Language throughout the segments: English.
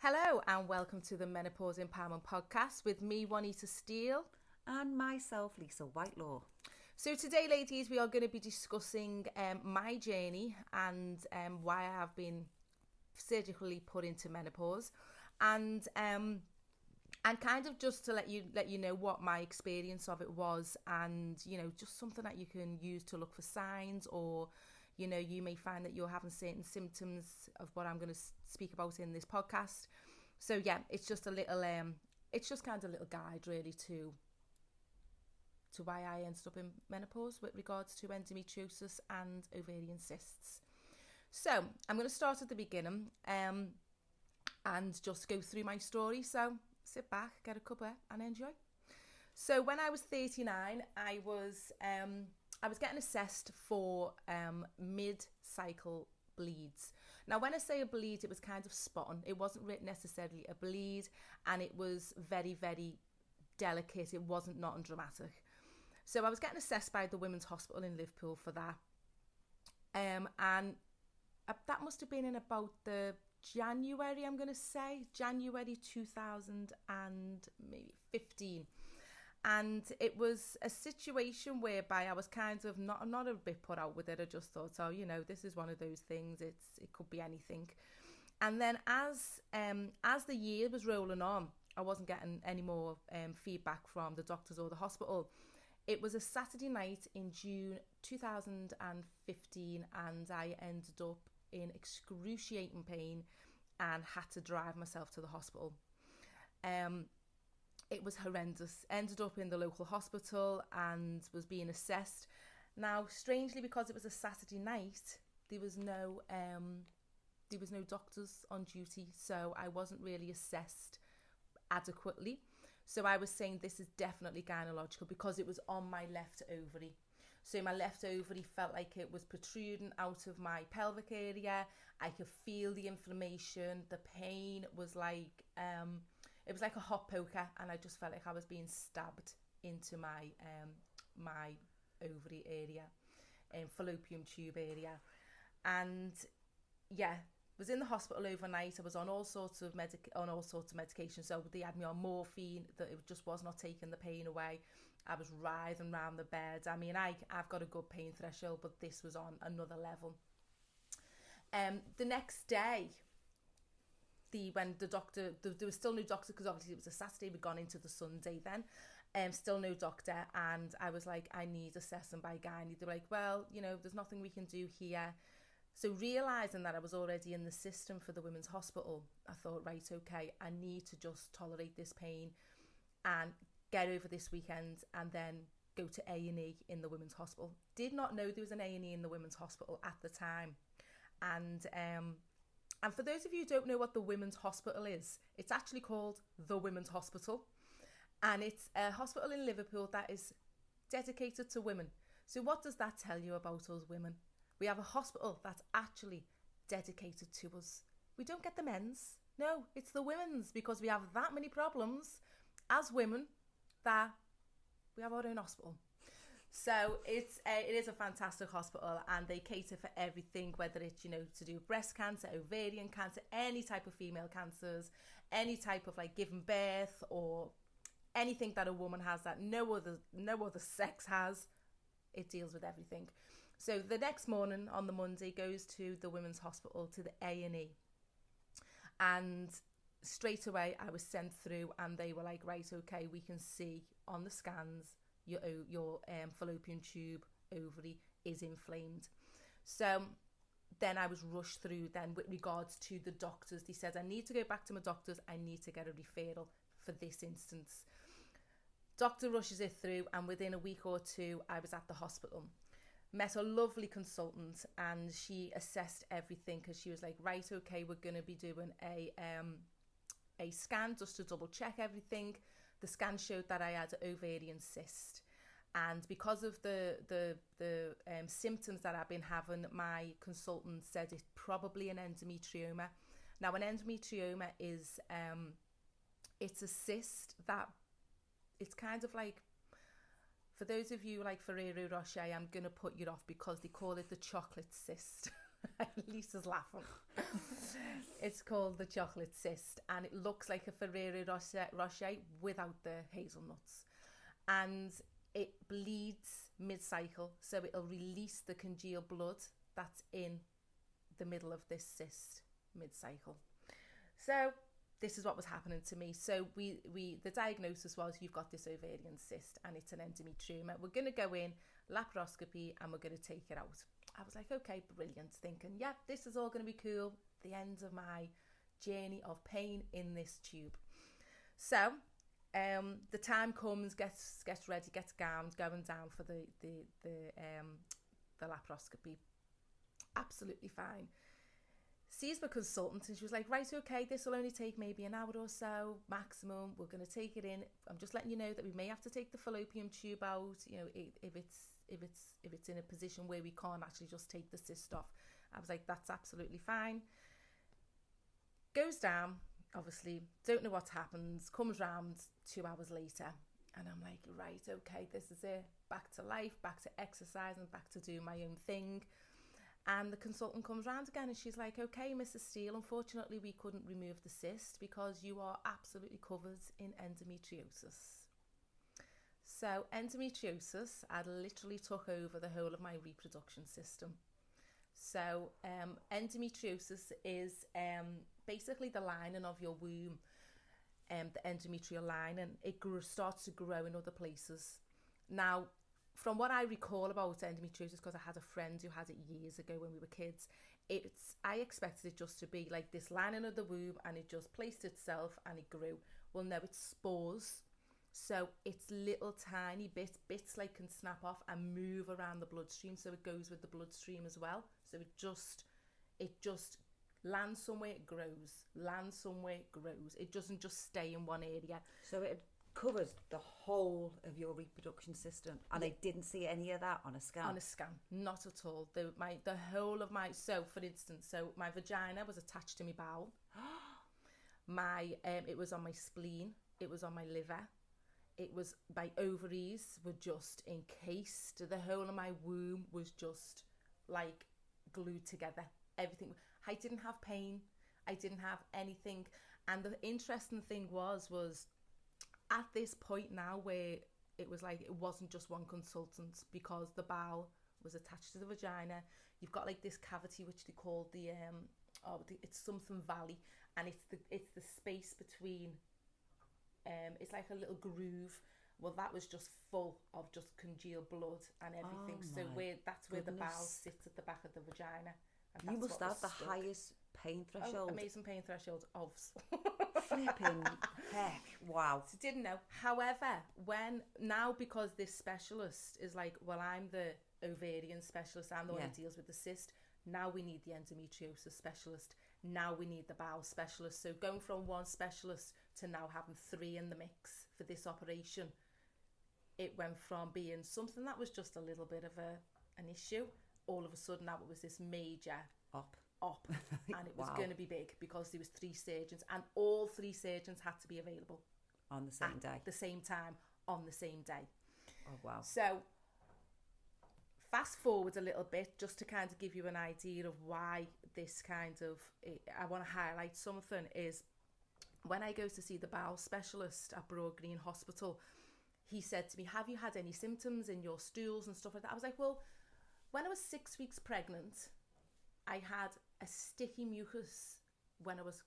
Hello and welcome to the Menopause Empowerment Podcast with me, Juanita Steele. And myself, Lisa Whitelaw. So today, ladies, we are going to be discussing my journey and why I have been surgically put into menopause, and kind of just to let you know what my experience of it was, and just something that you can use to look for signs, or you may find that you're having certain symptoms of what I'm going to speak about in this podcast. So yeah, it's just a little it's just kind of a little guide really to why I ended up in menopause with regards to endometriosis and ovarian cysts. So I'm going to start at the beginning and just go through my story. So sit back, get a cuppa and enjoy. So when I was 39, I was getting assessed for mid-cycle bleeds. Now, when I say a bleed, it was kind of spot on. It wasn't necessarily a bleed, and it was very, very delicate. It wasn't not undramatic. So I was getting assessed by the Women's Hospital in Liverpool for that. And that must have been in about the January, I'm going to say, January 2015. And it was a situation whereby I was kind of not a bit put out with it. I just thought, this is one of those things. It could be anything. And then as the year was rolling on, I wasn't getting any more feedback from the doctors or the hospital. It was a Saturday night in June 2015, and I ended up in excruciating pain and had to drive myself to the hospital. It was horrendous. Ended up in the local hospital and was being assessed. Now, strangely, because it was a Saturday night, there was no doctors on duty, so I wasn't really assessed adequately. So I was saying this is definitely gynaecological because it was on my left ovary. So my left ovary felt like it was protruding out of my pelvic area. I could feel the inflammation. The pain was like it was like a hot poker, and I just felt like I was being stabbed into my my ovary area, fallopian tube area, and yeah. Was in the hospital overnight. I was on all sorts of medication. So they had me on morphine, that it just was not taking the pain away. I was writhing around the bed. I mean, I've got a good pain threshold, but this was on another level. The next day, when the doctor, there was still no doctor, because obviously it was a Saturday, we'd gone into the Sunday then, still no doctor, and I was like, I need assessment by gynae. They were like, well, there's nothing we can do here. So realising that I was already in the system for the Women's Hospital, I thought, right, okay, I need to just tolerate this pain and get over this weekend and then go to A&E in the Women's Hospital. Did not know there was an A&E in the Women's Hospital at the time. And for those of you who don't know what the Women's Hospital is, it's actually called the Women's Hospital. And it's a hospital in Liverpool that is dedicated to women. So what does that tell you about us women? We have a hospital that's actually dedicated to us. We don't get the men's. No, it's the women's, because we have that many problems as women that we have our own hospital. So it is a fantastic hospital, and they cater for everything, whether it's, to do with breast cancer, ovarian cancer, any type of female cancers, any type of like giving birth, or anything that a woman has that no other sex has. It deals with everything. So the next morning on the Monday, goes to the Women's Hospital, to the A&E. And straight away I was sent through, and they were like, right, okay, we can see on the scans your fallopian tube ovary is inflamed. So then I was rushed through then with regards to the doctors. They said, I need to go back to my doctors. I need to get a referral for this instance. Doctor rushes it through, and within a week or two, I was at the hospital. Met a lovely consultant, and she assessed everything, because she was like, right, okay, we're going to be doing a scan just to double check everything. The scan showed that I had an ovarian cyst, and because of the symptoms that I've been having, my consultant said it's probably an endometrioma. Now, an endometrioma is it's a cyst that, it's kind of like, for those of you like Ferrero Rocher, I'm going to put you off because they call it the chocolate cyst. Lisa's laughing. It's called the chocolate cyst, and it looks like a Ferrero Rocher without the hazelnuts. And it bleeds mid-cycle, so it'll release the congealed blood that's in the middle of this cyst mid-cycle. So this is what was happening to me. So the diagnosis was, you've got this ovarian cyst and it's an endometrioma. We're going to go in, laparoscopy, and we're going to take it out. I was like, okay, brilliant, thinking, yeah, this is all going to be cool. The end of my journey of pain in this tube. So the time comes, gets ready, gets gowned, going down for the laparoscopy. Absolutely fine. Sees my consultant and she was like, right, okay, this will only take maybe an hour or so maximum. We're going to take it in. I'm just letting you know that we may have to take the fallopian tube out, you know, if it's in a position where we can't actually just take the cyst off. I was like, that's absolutely fine. Goes down, obviously, don't know what happens, comes round 2 hours later, and I'm like, right, okay, this is it. Back to life, back to exercise, and back to doing my own thing. And the consultant comes round again and she's like, okay, Mrs. Steele, unfortunately we couldn't remove the cyst because you are absolutely covered in endometriosis. So endometriosis had literally took over the whole of my reproduction system. So endometriosis is basically the lining of your womb, the endometrial lining. It starts to grow in other places. Now, from what I recall about endometriosis, because I had a friend who had it years ago when we were kids, I expected it just to be like this lining of the womb and it just placed itself and it grew. Well, no, it's spores. So it's little tiny bits like can snap off and move around the bloodstream. So it goes with the bloodstream as well. So it just lands somewhere, it grows. Lands somewhere, it grows. It doesn't just stay in one area. So it covers the whole of your reproduction system, and Yeah. I didn't see any of that on a scan. On a scan, not at all. The whole of my, so for instance, my vagina was attached to my bowel. It was on my spleen. It was on my liver. It was, my ovaries were just encased. The whole of my womb was just like glued together. Everything. I didn't have pain. I didn't have anything. And the interesting thing was at this point now where it was like, it wasn't just one consultant, because the bowel was attached to the vagina. You've got like this cavity which they call it's something valley, and it's the space between, it's like a little groove. Well, that was just full of just congealed blood and everything. Oh, So that's where the goodness. bowel sits, at the back of the vagina. And You that's must what have was the stuck. highest pain threshold. Oh, amazing pain threshold. Ovs. Flipping heck. Wow. So didn't know. However, because this specialist is like, well, I'm the ovarian specialist, I'm the one who deals with the cyst. Now we need the endometriosis specialist. Now we need the bowel specialist. So going from one specialist to now having 3 in the mix for this operation, it went from being something that was just a little bit of an issue. All of a sudden now it was this major Up. And it was Wow. going to be big, because there was 3 surgeons, and all 3 surgeons had to be available On the same at day. the same time on the same day. Oh, wow. So fast forward a little bit, just to kind of give you an idea of why this kind of, I want to highlight something, is when I go to see the bowel specialist at Broad Green Hospital, he said to me, have you had any symptoms in your stools and stuff like that? I was like, well, when I was 6 weeks pregnant, I had a sticky mucus when I was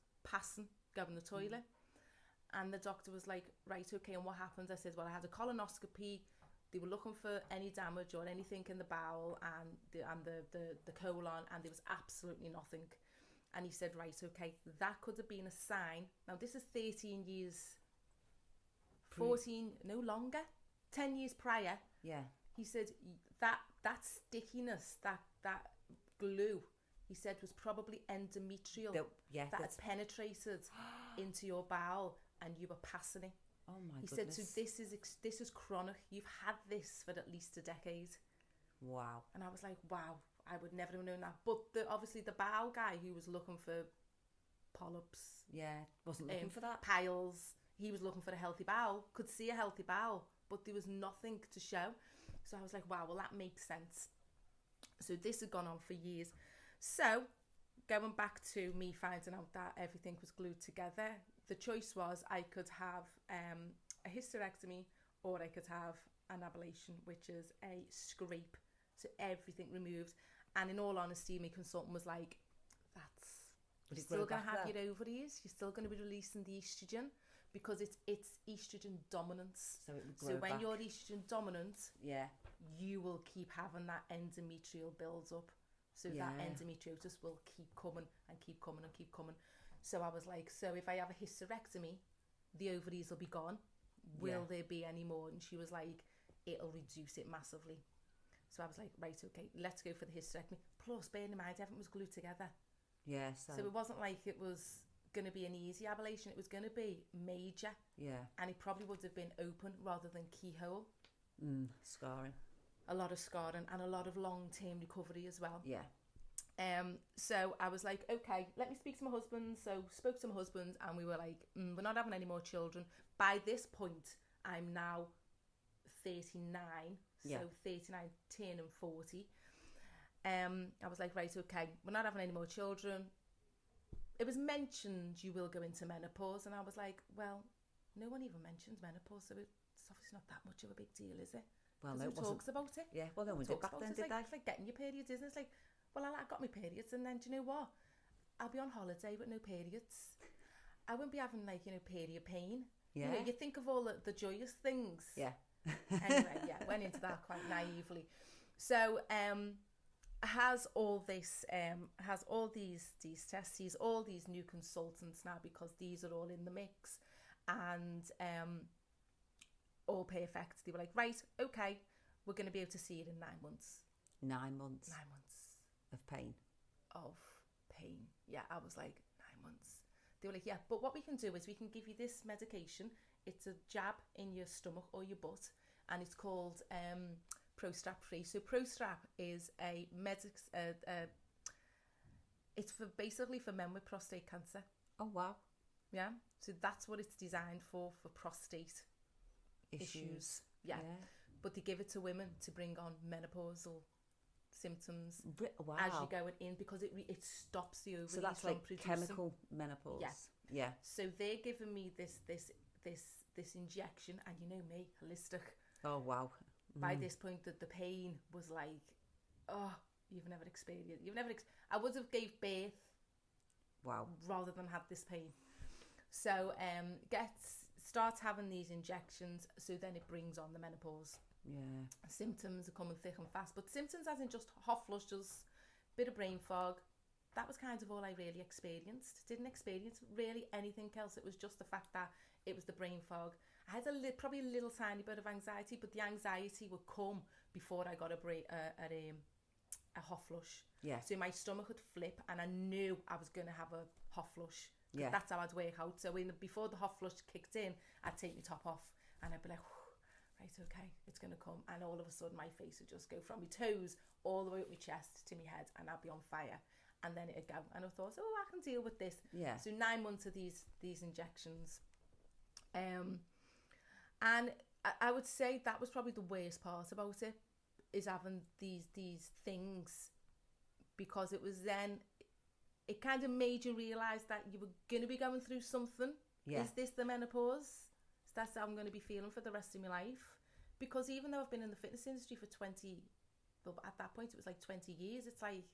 going the toilet. And the doctor was like, right, okay, and what happened? I said, well, I had a colonoscopy. They were looking for any damage or anything in the bowel and the colon, and there was absolutely nothing. And he said, right, okay, that could have been a sign. Now, this is 13 years, 14, no longer, 10 years prior. Yeah. He said that stickiness, that glue, he said, was probably endometrial that had penetrated into your bowel and you were passing it. Oh my He goodness. said, so this is chronic. You've had this for at least a decade. Wow. And I was like, wow, I would never have known that. But obviously the bowel guy who was looking for polyps, Yeah. Wasn't looking for that. piles, he was looking for a healthy bowel, could see a healthy bowel, but there was nothing to show. So I was like, wow, well, that makes sense. So this had gone on for years. So, going back to me finding out that everything was glued together, the choice was I could have a hysterectomy or I could have an ablation, which is a scrape, so everything removed. And in all honesty, my consultant was like, you're still going to have your ovaries, you're still going to be releasing the estrogen, because it's estrogen dominance. So it would grow when back. you're estrogen dominant, Yeah. you will keep having that endometrial build up. So that endometriosis will keep coming and keep coming and keep coming. So I was like, so if I have a hysterectomy, the ovaries will be gone. Will there be any more? And she was like, it'll reduce it massively. So I was like, right, okay, let's go for the hysterectomy. Plus, bearing in mind, everything was glued together. Yeah, so it wasn't like it was going to be an easy ablation. It was going to be major. Yeah. And it probably would have been open rather than keyhole. Scarring. A lot of scarring and a lot of long-term recovery as well. Yeah. So I was like, okay, let me speak to my husband. So spoke to my husband and we were like, we're not having any more children. By this point, I'm now 39. So 39, turning 40. I was like, right, okay, we're not having any more children. It was mentioned you will go into menopause, and I was like, well, no one even mentions menopause, so it's obviously not that much of a big deal, is it? Well, no, who talks about it? Yeah, well, no one did back then, did they? It's like getting your periods, isn't it? It's like, well, I got my periods, and then do you know what? I'll be on holiday with no periods. I won't be having, like, period pain. Yeah. You think of all the joyous things. Yeah. Anyway, went into that quite naively. So, has all these tests, all these new consultants now, because these are all in the mix, and all perfect. They were like, right, okay, we're going to be able to see it in 9 months. 9 months. 9 months of pain. Yeah, I was like, 9 months. They were like, yeah, but what we can do is we can give you this medication. It's a jab in your stomach or your butt, and it's called Prostrap free. So Prostrap is it's basically for men with prostate cancer. Oh wow. Yeah. So that's what it's designed for prostate issues. Yeah. But they give it to women to bring on menopausal symptoms as you're going in, because it stops the ovaries. So that's from like producing chemical menopause. Yeah. So they're giving me this injection, and you know me, holistic. Oh wow. By this point, the pain was like, oh, you've never experienced. I would have gave birth. Wow. Rather than had this pain. So starts having these injections, so then it brings on the menopause. Yeah. Symptoms are coming thick and fast, but symptoms as in just hot flushes, bit of brain fog. That was kind of all I really experienced. Didn't experience really anything else. It was just the fact that it was the brain fog. I had probably a little tiny bit of anxiety, but the anxiety would come before I got a hot flush. Yeah. So my stomach would flip, and I knew I was going to have a hot flush. Yeah. That's how I'd work out. So before the hot flush kicked in, I'd take my top off, and I'd be like, right, okay, it's going to come. And all of a sudden, my face would just go from my toes all the way up my chest to my head, and I'd be on fire. And then it'd go. And I thought, oh, I can deal with this. Yeah. So 9 months of these injections. And I would say that was probably the worst part about it, is having these things, because it was then, it kind of made you realise that you were going to be going through something. Yeah. Is this the menopause? That's how I'm going to be feeling for the rest of my life. Because even though I've been in the fitness industry for at that point it was like 20 years, it's like,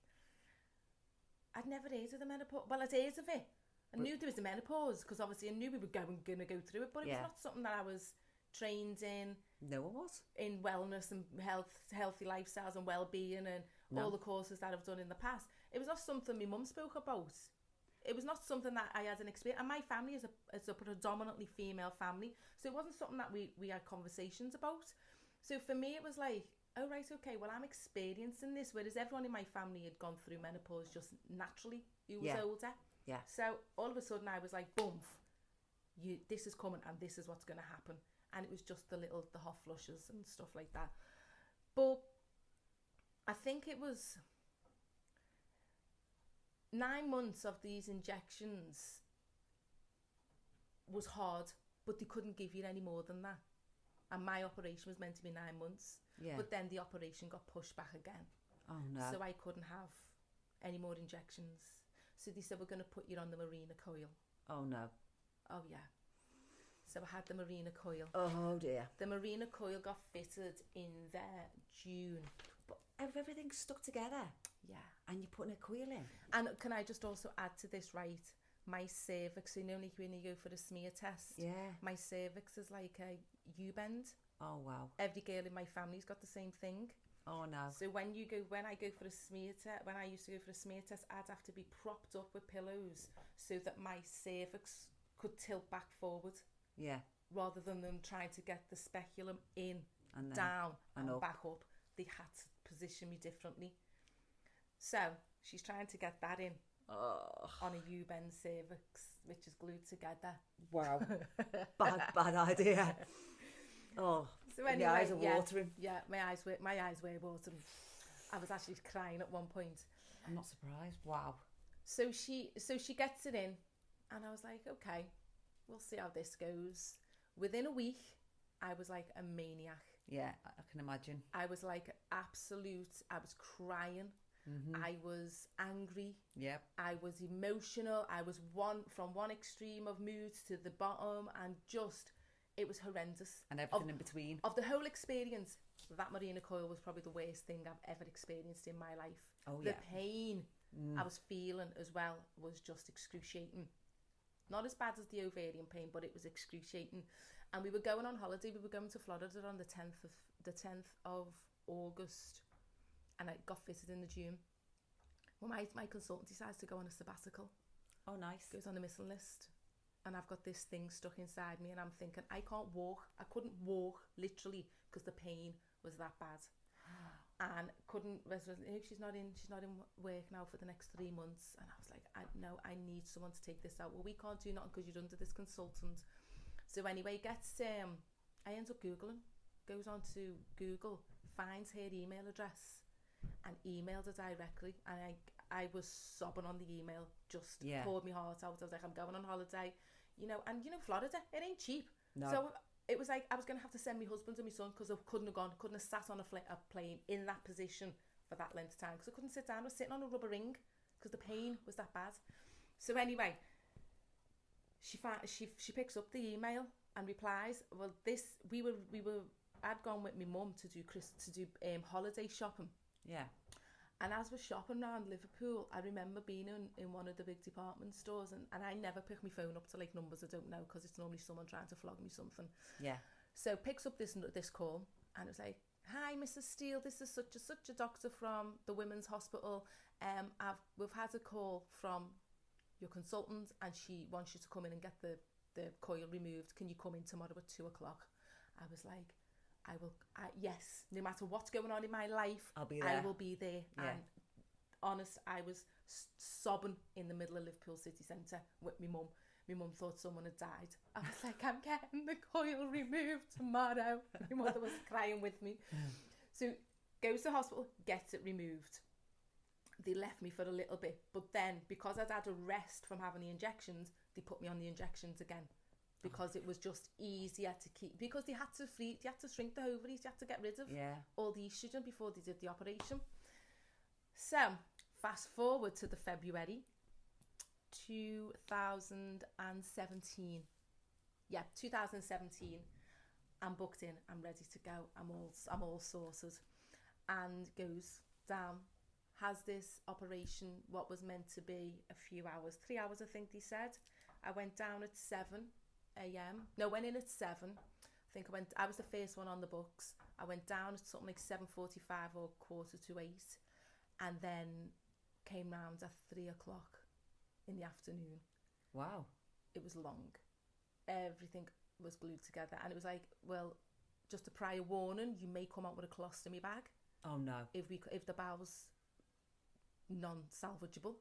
I'd never heard of the menopause. Well, I'd heard of it. I knew there was a menopause, because obviously I knew we were going to go through it, but it was not something that I was trained in. No one was. In wellness and healthy lifestyles and well-being and all the courses that I've done in the past. It was not something my mum spoke about. It was not something that I had an experience. And my family is a predominantly female family, so it wasn't something that we had conversations about. So for me, it was like, oh, right, okay, well, I'm experiencing this, whereas everyone in my family had gone through menopause just naturally, who was older. Yeah. So all of a sudden I was like, boom, this is coming and this is what's going to happen. And it was just the hot flushes and stuff like that. But I think it was 9 months of these injections was hard, but they couldn't give you any more than that. And my operation was meant to be 9 months. Yeah. But then the operation got pushed back again. Oh no. So I couldn't have any more injections. So they said, we're going to put you on the Marina coil. Oh, no. Oh, yeah. So I had the Marina coil. Oh, dear. The Marina coil got fitted in there June. But everything's stuck together. Yeah. And you're putting a coil in. And can I just also add to this, right? My cervix, you know, like when you go for a smear test, Yeah. my cervix is like a U-bend. Oh, wow. Every girl in my family's got the same thing. Oh, no. So when I go for a smear test, when I used to go for a smear test, I'd have to be propped up with pillows so that my cervix could tilt back forward. Yeah. Rather than them trying to get the speculum in, And then, down, and up. back up, they had to position me differently. So she's trying to get that in on a U-bend cervix, which is glued together. Wow. bad idea. Oh, So anyway, my eyes are watering. Yeah, my eyes were watering. I was actually crying at one point. I'm not surprised. Wow. So she gets it in, and I was like, okay, we'll see how this goes. Within a week, I was like a maniac. Yeah, I can imagine. I was like absolute. I was crying. Mm-hmm. I was angry. Yep. I was emotional. I was from one extreme of moods to the bottom, and just it was horrendous. And everything in between. Of the whole experience, that Marina coil was probably the worst thing I've ever experienced in my life. Oh, the yeah. pain I was feeling as well was just excruciating. Not as bad as the ovarian pain, but it was excruciating. And we were going on holiday. We were going to Florida on the 10th of August, and I got fitted in the June. Well, my consultant decides to go on a sabbatical. Oh, nice. Goes on the missing list. And I've got this thing stuck inside me, and I'm thinking, I can't walk. I couldn't walk, literally, because the pain was that bad. And she's not in work now for the next 3 months. And I was like, I need someone to take this out. Well, we can't do nothing because you're under this consultant. So anyway, I ends up Googling, goes on to Google, finds her email address, and emailed her directly. And I was sobbing on the email, just poured my heart out. I was like, I'm going on holiday, and Florida, it ain't cheap. No. So it was like I was going to have to send my husband and my son, because I couldn't have sat on a plane in that position for that length of time, because I couldn't sit down. I was sitting on a rubber ring because the pain was that bad. So anyway, she picks up the email and replies, well, I'd gone with my mum to do holiday shopping. Yeah. And as we're shopping around Liverpool, I remember being in one of the big department stores, and I never pick my phone up to like numbers I don't know, because it's normally someone trying to flog me something. Yeah. So picks up this call, and it was like, hi, Mrs. Steele, this is such a doctor from the Women's Hospital. We've had a call from your consultant, and she wants you to come in and get the coil removed. Can you come in tomorrow at 2:00? I was like, I will. Yes, no matter what's going on in my life, I'll be there. I will be there. Yeah. And honest, I was sobbing in the middle of Liverpool city centre with my mum. My mum thought someone had died. I was like, I'm getting the coil removed tomorrow. My mother was crying with me. So goes to the hospital, gets it removed. They left me for a little bit, but then because I'd had a rest from having the injections, they put me on the injections again, because it was just easier to keep, because they had to shrink the ovaries, they had to get rid of all the estrogen before they did the operation. So fast forward to the February 2017. Yeah, 2017. I'm booked in, I'm ready to go, I'm all sorted, and goes down, has this operation, what was meant to be a few hours, 3 hours I think they said. I went down at 7 a.m. No, went in at 7. I was the first one on the books. I went down at something like 7:45 or 7:45, and then came round at 3:00 in the afternoon. Wow. It was long. Everything was glued together, and it was like, well, just a prior warning, you may come out with a colostomy bag. Oh no. If the bowel's non-salvageable.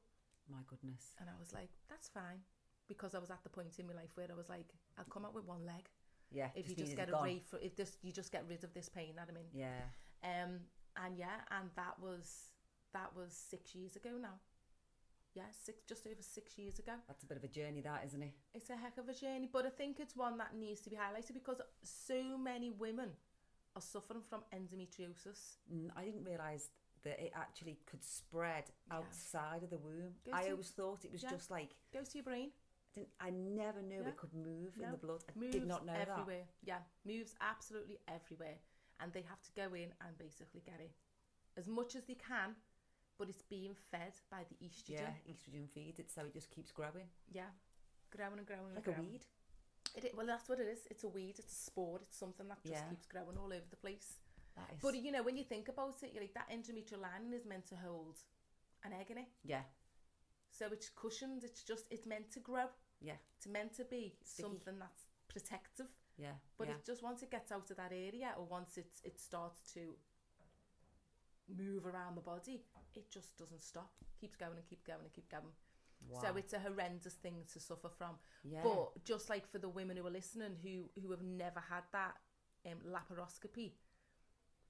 My goodness. And I was like, that's fine, because I was at the point in my life where I was like, I'll come out with one leg. Yeah. If you just get you just get rid of this pain that I'm in. Yeah. And that was 6 years ago now. Yeah, just over 6 years ago. That's a bit of a journey, that, isn't it? It's a heck of a journey, but I think it's one that needs to be highlighted, because so many women are suffering from endometriosis. I didn't realise that it actually could spread outside of the womb. I always thought it was just like... Goes to your brain. I never knew it could move in the blood. I moves did not know everywhere. that. Yeah, moves absolutely everywhere. And they have to go in and basically get it as much as they can, but it's being fed by the estrogen. Yeah, estrogen feeds it, so it just keeps growing. Yeah, growing and growing like and growing. A weed. Well, that's what it is. It's a weed, it's a spore, it's something that just keeps growing all over the place. That is... But, you know, when you think about it, you're like, that endometrial lining is meant to hold an egg in it. Yeah. So it's cushioned, it's meant to grow. Yeah. It's meant to be sticky. Something that's protective. Yeah. But it just, once it gets out of that area, or once it starts to move around the body, it just doesn't stop. Keeps going and keep going and keep going. Wow. So it's a horrendous thing to suffer from. Yeah. But just like for the women who are listening who have never had that laparoscopy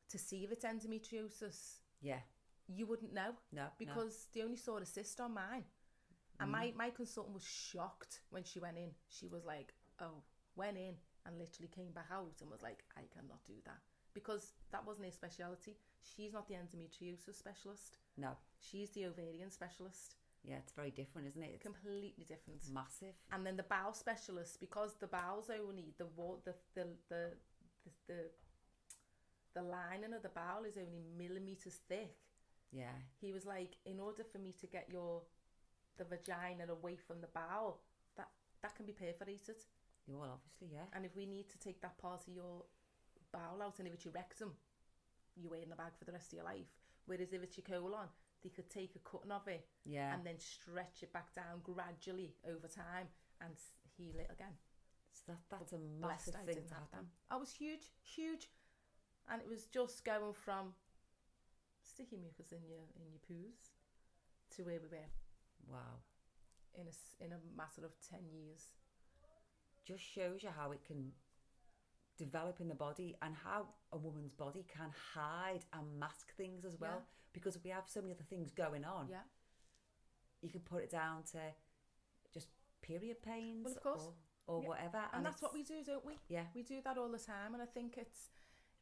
to see if it's endometriosis, you wouldn't know. No. Because they only saw a cyst on mine. And my consultant was shocked when she went in. She was like, went in and literally came back out and was like, I cannot do that. Because that wasn't her speciality. She's not the endometriosis specialist. No. She's the ovarian specialist. Yeah, it's very different, isn't it? It's completely different. Massive. And then the bowel specialist, because the bowel's only the lining of the bowel is only millimeters thick. Yeah. He was like, in order for me to get the vagina away from the bowel, that can be perforated. Well, obviously, yeah. And if we need to take that part of your bowel out, and if it's your rectum, you wear in a bag for the rest of your life. Whereas if it's your colon, they could take a cutting of it and then stretch it back down gradually over time and heal it again. So that's a massive thing to happen. I was huge, and it was just going from sticky mucus in your poos to where we were. Wow. In a matter of 10 years. Just shows you how it can develop in the body and how a woman's body can hide and mask things as well, because we have so many other things going on. Yeah. You can put it down to just period pains, well, of course. or whatever. And that's what we do, don't we? Yeah. We do that all the time, and I think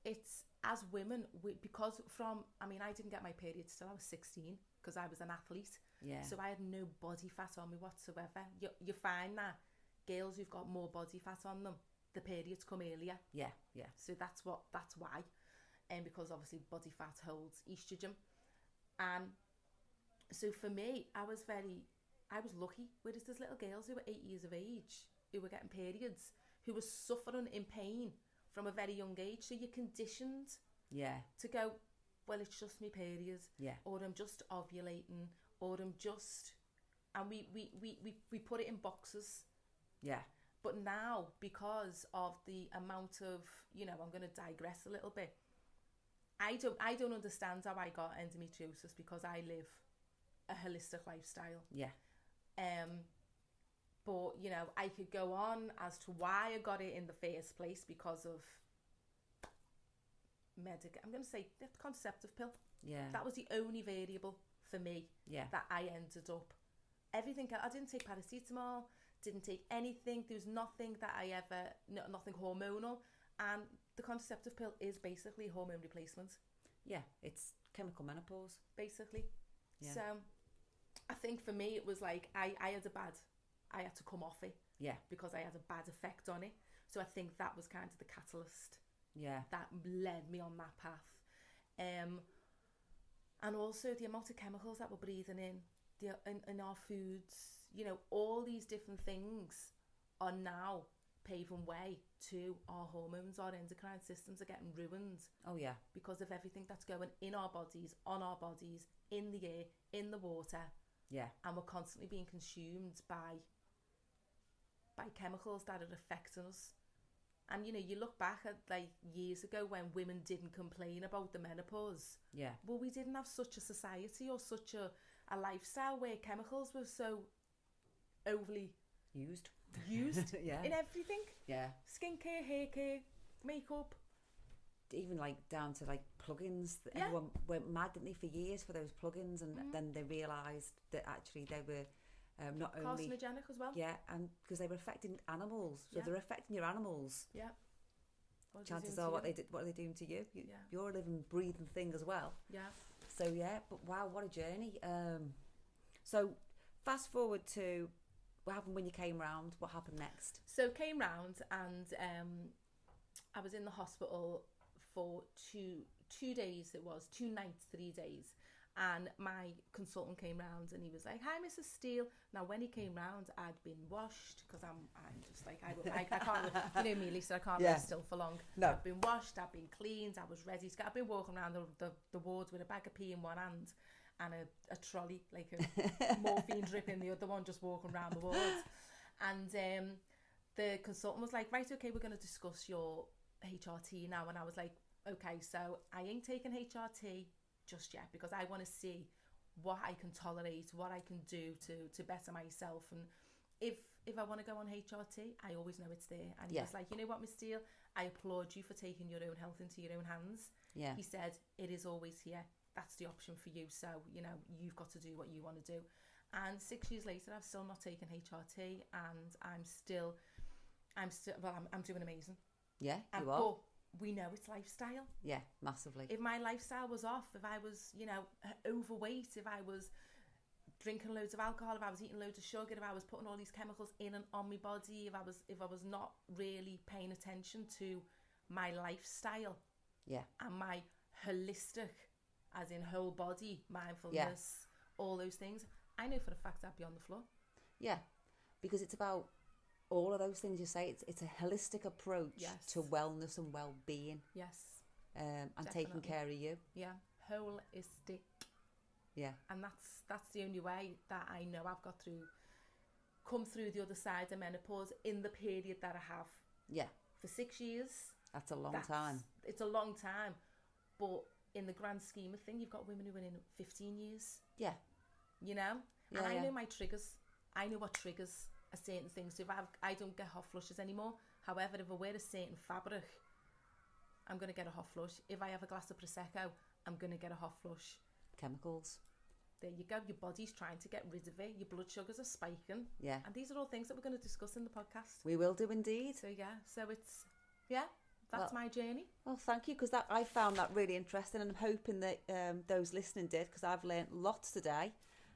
it's as women, because I didn't get my period till I was 16 because I was an athlete. Yeah. So I had no body fat on me whatsoever. You find that girls who've got more body fat on them, the periods come earlier. Yeah. So that's why. And because obviously body fat holds estrogen. And so for me, I was lucky. Whereas there's little girls who were 8 years of age who were getting periods, who were suffering in pain from a very young age. So you're conditioned to go, well, it's just my periods, or I'm just ovulating, or I'm just, and we put it in boxes. Yeah. But now, because of the amount of, I'm going to digress a little bit. I don't understand how I got endometriosis because I live a holistic lifestyle. Yeah. But, I could go on as to why I got it in the first place because of I'm going to say the contraceptive pill. Yeah. That was the only variable for me that I ended up. Everything, I didn't take paracetamol, didn't take anything. There was nothing that I ever, nothing hormonal. And the contraceptive pill is basically hormone replacement. Yeah. It's chemical menopause. Basically. Yeah. So I think for me it was like I had to come off it. Yeah. Because I had a bad effect on it. So I think that was kind of the catalyst. Yeah. That led me on that path. And also the amount of chemicals that we're breathing in our foods, all these different things are now paving way to our hormones. Our endocrine systems are getting ruined. Oh yeah. Because of everything that's going in our bodies, on our bodies, in the air, in the water. Yeah. And we're constantly being consumed by chemicals that are affecting us. And you look back at like years ago when women didn't complain about the menopause. Yeah. Well, we didn't have such a society or such a lifestyle where chemicals were so overly used in everything. Yeah. Skincare, hair care, makeup. Even like down to like plugins. Everyone went mad, didn't they, for years for those plugins, and then they realised that actually they were not only carcinogenic as well. Yeah, and because they were affecting animals, so they're affecting your animals. Yeah. Chances are, what are they doing to you? You're a living, breathing thing as well. Yeah. So yeah, but wow, what a journey. So fast forward to what happened when you came round. What happened next? So came round and I was in the hospital for two days. It was 2 nights, 3 days. And my consultant came round and he was like, "Hi, Mrs. Steele." Now, when he came round, I'd been washed because I'm just like, I can't, you know me, Lisa, I can't lie still for long. No. I'd been washed, I'd been cleaned, I was ready to go. I've been walking around the wards with a bag of pee in one hand and a trolley, like a morphine drip in the other one, just walking around the wards. And the consultant was like, "Right, okay, we're going to discuss your HRT now." And I was like, "Okay, so I ain't taking HRT just yet because I want to see what I can tolerate, what I can do to better myself. And if I want to go on HRT, I always know it's there." And he was like, "You know what, Miss Steele, I applaud you for taking your own health into your own hands." Yeah. He said, "It is always here. That's the option for you. So, you know, you've got to do what you want to do." And 6 years later, I've still not taken HRT, and I'm doing amazing. Yeah, you are. But we know it's lifestyle. Yeah, massively. If my lifestyle was off, if I was, you know, overweight, if I was drinking loads of alcohol, if I was eating loads of sugar, if I was putting all these chemicals in and on my body, if I was not really paying attention to my lifestyle, and my holistic, as in whole body mindfulness, all those things, I know for a fact I'd be on the floor. Yeah, because it's about all of those things you say. It's a holistic approach to wellness and well-being. Yes. And Definitely. taking care of you. Yeah, holistic. Yeah. And that's the only way that I know I've come through the other side of menopause in the period that I have. Yeah. For 6 years. That's a long time. It's a long time. But in the grand scheme of things, you've got women who are in 15 years. Yeah. You know? And I know my triggers. I know what triggers a certain thing. So if I don't get hot flushes anymore. However, if I wear a certain fabric, I'm going to get a hot flush. If I have a glass of Prosecco, I'm going to get a hot flush. Chemicals. There you go. Your body's trying to get rid of it. Your blood sugars are spiking. Yeah. And these are all things that we're going to discuss in the podcast. We will do indeed. So yeah. So it's, that's my journey. Well, thank you, because I found that really interesting, and I'm hoping that those listening did, because I've learned lots today.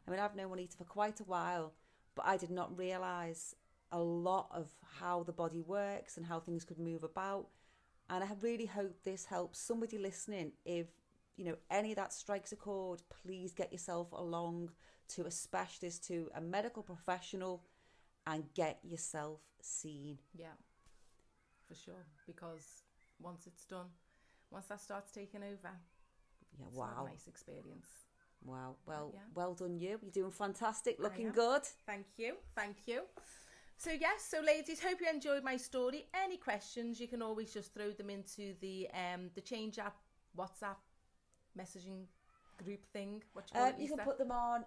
I mean, I've known Juanita for quite a while, but I did not realise a lot of how the body works and how things could move about. And I really hope this helps somebody listening. If, you know, any of that strikes a chord, please get yourself along to a specialist, to a medical professional, and get yourself seen. Yeah, for sure. Because once it's done, once that starts taking over, it's not a nice experience. Wow. Well, well done you. You're doing fantastic. Looking good. Thank you. Thank you. So yes, so ladies, hope you enjoyed my story. Any questions, you can always just throw them into the Change app WhatsApp messaging group thing. What you can put them on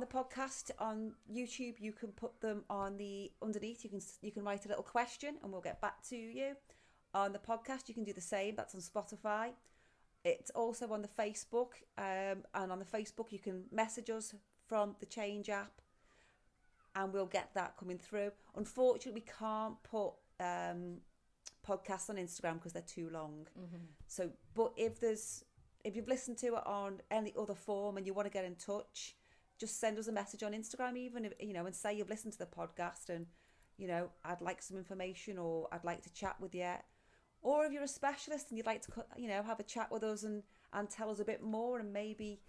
the podcast on YouTube. You can put them on the underneath. You can write a little question and we'll get back to you. On the podcast, you can do the same. That's on Spotify. It's also on the Facebook, and on the Facebook you can message us from the Change app, and we'll get that coming through. Unfortunately, we can't put podcasts on Instagram because they're too long. Mm-hmm. So, but if you've listened to it on any other form and you want to get in touch, just send us a message on Instagram, even if, you know, and say you've listened to the podcast and, you know, I'd like some information, or I'd like to chat with you. Or if you're a specialist and you'd like to, you know, have a chat with us and tell us a bit more, and maybe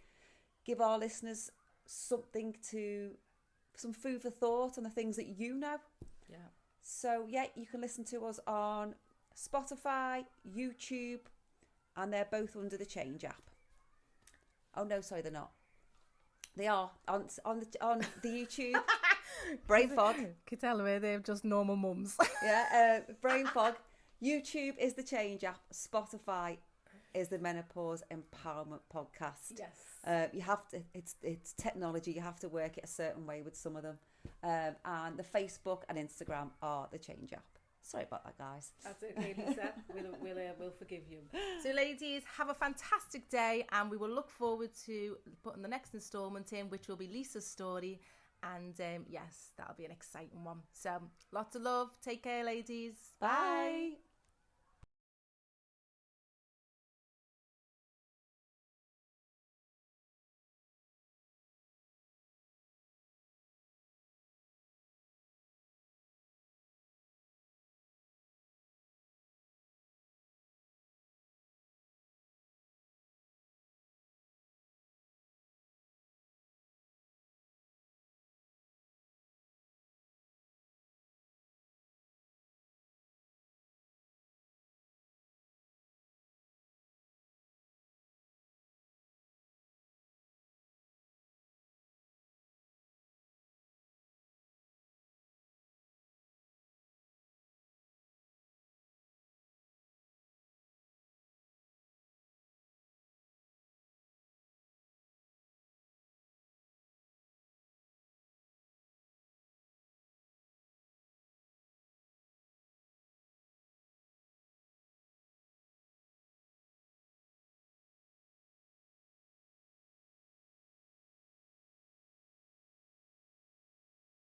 give our listeners some food for thought on the things that you know. Yeah. So, you can listen to us on Spotify, YouTube, and they're both under the Change app. Oh, no, sorry, they're not. They are on the YouTube. Brain fog. Can tell me they're just normal mums. Brain fog. YouTube is the Change app. Spotify is the Menopause Empowerment Podcast. Yes. You have to. It's technology. You have to work it a certain way with some of them. And the Facebook and Instagram are the Change app. Sorry about that, guys. That's okay, Lisa. We'll forgive you. So, ladies, have a fantastic day, and we will look forward to putting the next instalment in, which will be Lisa's story. And yes, that'll be an exciting one. So, lots of love. Take care, ladies. Bye.